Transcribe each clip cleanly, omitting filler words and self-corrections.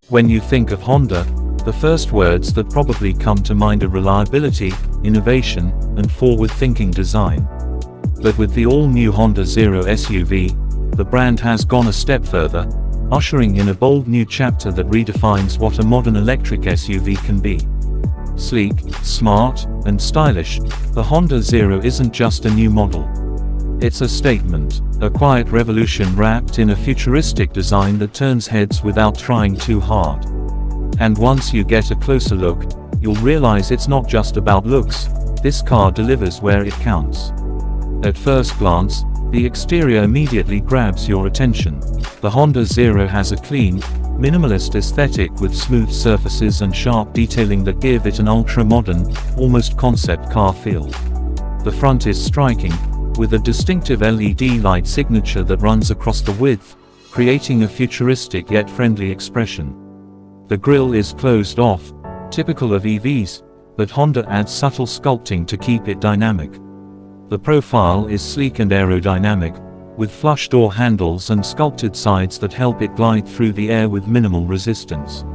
When you think of Honda, the first words that probably come to mind are reliability, innovation, and forward-thinking design. But with the all-new Honda Zero SUV, the brand has gone a step further, ushering in a bold new chapter that redefines what a modern electric SUV can be. Sleek, smart, and stylish, the Honda Zero isn't just a new model. It's a statement, a quiet revolution wrapped in a futuristic design that turns heads without trying too hard. And once you get a closer look, you'll realize it's not just about looks. This car delivers where it counts. At first glance, the exterior immediately grabs your attention. The Honda Zero has a clean, minimalist aesthetic with smooth surfaces and sharp detailing that give it an ultra-modern, almost concept car feel. The front is striking, with a distinctive LED light signature that runs across the width, creating a futuristic yet friendly expression. The grille is closed off, typical of EVs, but Honda adds subtle sculpting to keep it dynamic. The profile is sleek and aerodynamic, with flush door handles and sculpted sides that help it glide through the air with minimal resistance.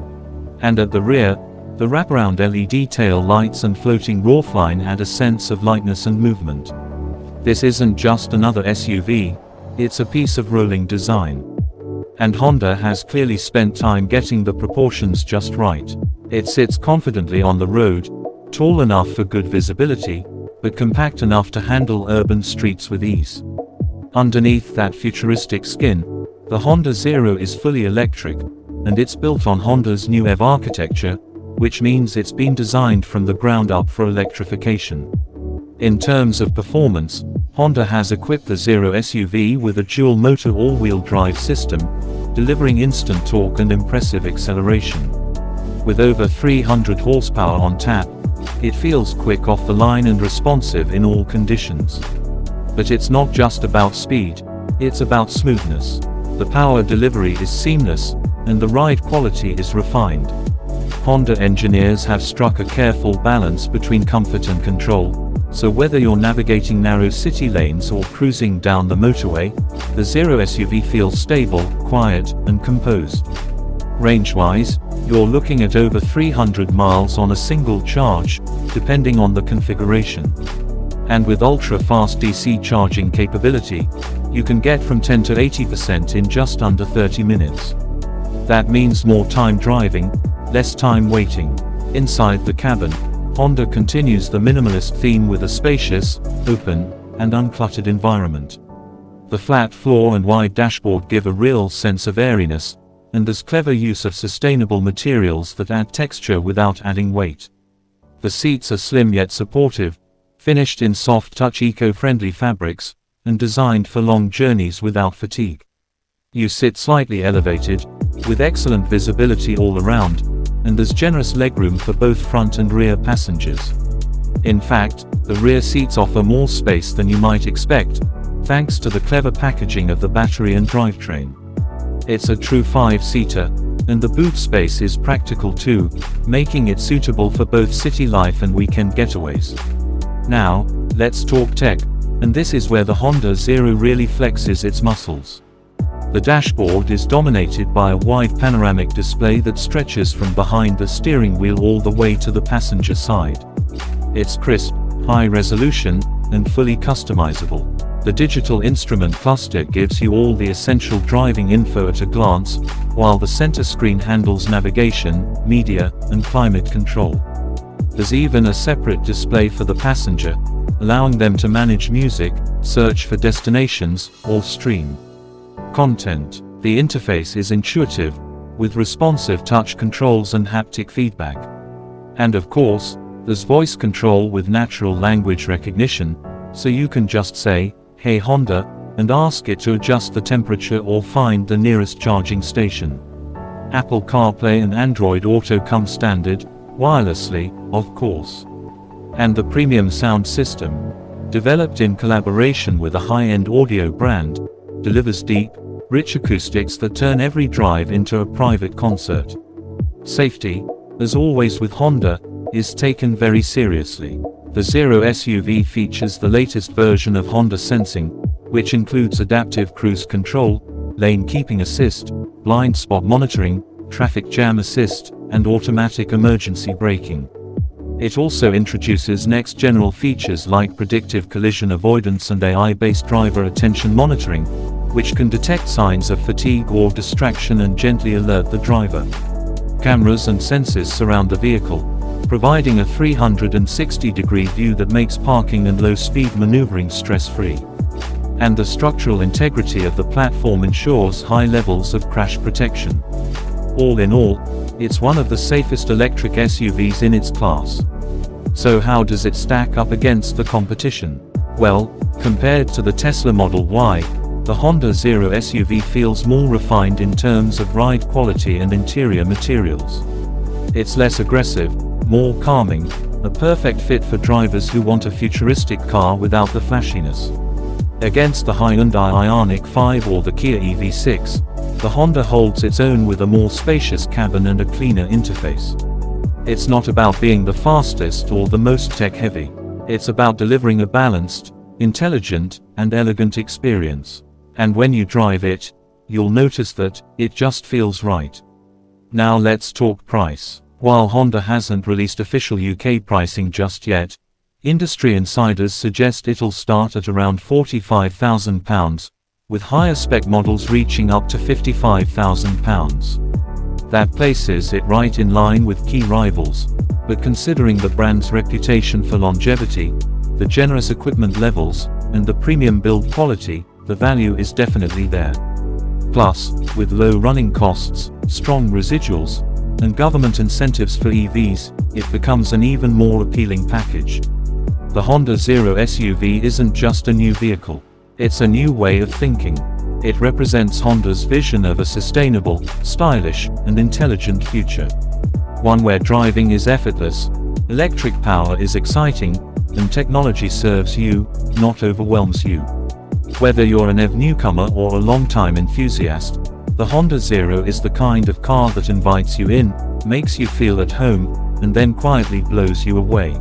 And at the rear, the wraparound LED tail lights and floating roofline add a sense of lightness and movement. This isn't just another SUV, it's a piece of rolling design. And Honda has clearly spent time getting the proportions just right. It sits confidently on the road, tall enough for good visibility, but compact enough to handle urban streets with ease. Underneath that futuristic skin, the Honda Zero is fully electric, and it's built on Honda's new EV architecture, which means it's been designed from the ground up for electrification. In terms of performance, Honda has equipped the Zero SUV with a dual-motor all-wheel drive system, delivering instant torque and impressive acceleration. With over 300 horsepower on tap, it feels quick off the line and responsive in all conditions. But it's not just about speed, it's about smoothness. The power delivery is seamless, and the ride quality is refined. Honda engineers have struck a careful balance between comfort and control, so whether you're navigating narrow city lanes or cruising down the motorway, the Zero SUV feels stable, quiet, and composed. Range-wise, you're looking at over 300 miles on a single charge, depending on the configuration. And with ultra-fast DC charging capability, you can get from 10 to 80% in just under 30 minutes. That means more time driving, less time waiting. Inside the cabin, Honda continues the minimalist theme with a spacious, open, and uncluttered environment. The flat floor and wide dashboard give a real sense of airiness, and there's clever use of sustainable materials that add texture without adding weight. The seats are slim yet supportive, finished in soft-touch eco-friendly fabrics, and designed for long journeys without fatigue. You sit slightly elevated, with excellent visibility all around, and there's generous legroom for both front and rear passengers. In fact, the rear seats offer more space than you might expect, thanks to the clever packaging of the battery and drivetrain. It's a true 5-seater, and the boot space is practical too, making it suitable for both city life and weekend getaways. Now, let's talk tech, and this is where the Honda Zero really flexes its muscles. The dashboard is dominated by a wide panoramic display that stretches from behind the steering wheel all the way to the passenger side. It's crisp, high resolution, and fully customizable. The digital instrument cluster gives you all the essential driving info at a glance, while the center screen handles navigation, media, and climate control. There's even a separate display for the passenger, allowing them to manage music, search for destinations, or stream content. The interface is intuitive, with responsive touch controls and haptic feedback. And of course, there's voice control with natural language recognition, so you can just say, "Hey Honda," and ask it to adjust the temperature or find the nearest charging station. Apple CarPlay and Android Auto come standard, wirelessly, of course. And the premium sound system, developed in collaboration with a high-end audio brand, delivers deep, rich acoustics that turn every drive into a private concert. Safety, as always with Honda, is taken very seriously. The Zero SUV features the latest version of Honda Sensing, which includes adaptive cruise control, lane keeping assist, blind spot monitoring, traffic jam assist, and automatic emergency braking. It also introduces next general features like predictive collision avoidance and AI-based driver attention monitoring, which can detect signs of fatigue or distraction and gently alert the driver. Cameras and sensors surround the vehicle, providing a 360-degree view that makes parking and low-speed maneuvering stress-free. And the structural integrity of the platform ensures high levels of crash protection. All in all, it's one of the safest electric SUVs in its class. So how does it stack up against the competition? Well, compared to the Tesla Model Y, the Honda Zero SUV feels more refined in terms of ride quality and interior materials. It's less aggressive, more calming, a perfect fit for drivers who want a futuristic car without the flashiness. Against the Hyundai Ioniq 5 or the Kia EV6, the Honda holds its own with a more spacious cabin and a cleaner interface. It's not about being the fastest or the most tech-heavy. It's about delivering a balanced, intelligent, and elegant experience. And when you drive it, you'll notice that it just feels right. Now let's talk price. While Honda hasn't released official UK pricing just yet, industry insiders suggest it'll start at around £45,000, with higher spec models reaching up to £55,000. That places it right in line with key rivals, but considering the brand's reputation for longevity, the generous equipment levels, and the premium build quality, the value is definitely there. Plus, with low running costs, strong residuals, and government incentives for EVs, it becomes an even more appealing package. The Honda Zero SUV isn't just a new vehicle. It's a new way of thinking. It represents Honda's vision of a sustainable, stylish, and intelligent future. One where driving is effortless, electric power is exciting, and technology serves you, not overwhelms you. Whether you're an EV newcomer or a long-time enthusiast, the Honda Zero is the kind of car that invites you in, makes you feel at home, and then quietly blows you away.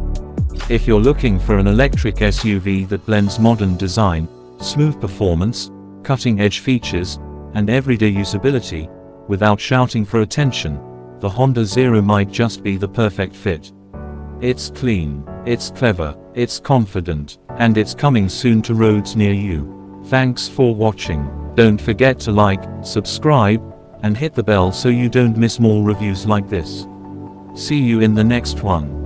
If you're looking for an electric SUV that blends modern design, smooth performance, cutting-edge features, and everyday usability, without shouting for attention, the Honda Zero might just be the perfect fit. It's clean, it's clever, it's confident, and it's coming soon to roads near you. Thanks for watching. Don't forget to like, subscribe, and hit the bell so you don't miss more reviews like this. See you in the next one.